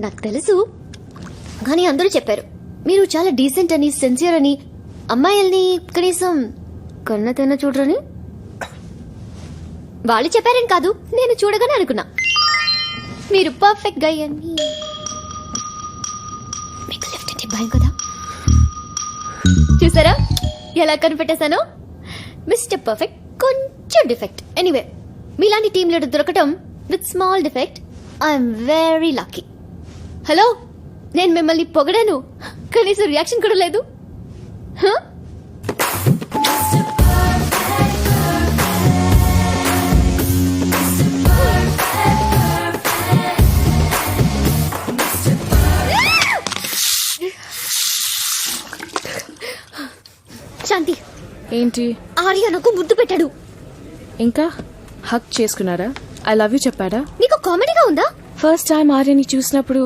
నాకు తెలుసు, కానీ అందరూ చెప్పారు మీరు చాలా డీసెంట్ అని, సిన్సియర్ అని, అమ్మాయిల్ని కనీసం కన్నతైనా చూడరని. వాళ్ళు చెప్పారని కాదు, నేను చూడగానే అనుకున్నా మీరు పర్ఫెక్ట్ గై అని. మీకు లిఫ్ట్ అంటే భయం కదా, చూసారా ఎలా కనిపెట్టేశాను? మిస్టర్ పర్ఫెక్ట్, కొంచెం డిఫెక్ట్. ఎనీవే, మీలాంటి టీమ్ లీడర్ దొరకటం with small defect I'm very lucky. Hello, నేను మిమ్మల్ని పొగడాను, కనీసం రియాక్షన్ కూడా లేదు. Huh? శాంతి, ఏంటి? ఆర్య నాకు ముద్దు పెట్టాడు. ఇంకా హక్ చేసుకున్నారా? ఐ లవ్ యూ చెప్పాడా? నీకు కామెడీగా ఉందా? ఫస్ట్ టైం ఆర్యని చూసినప్పుడు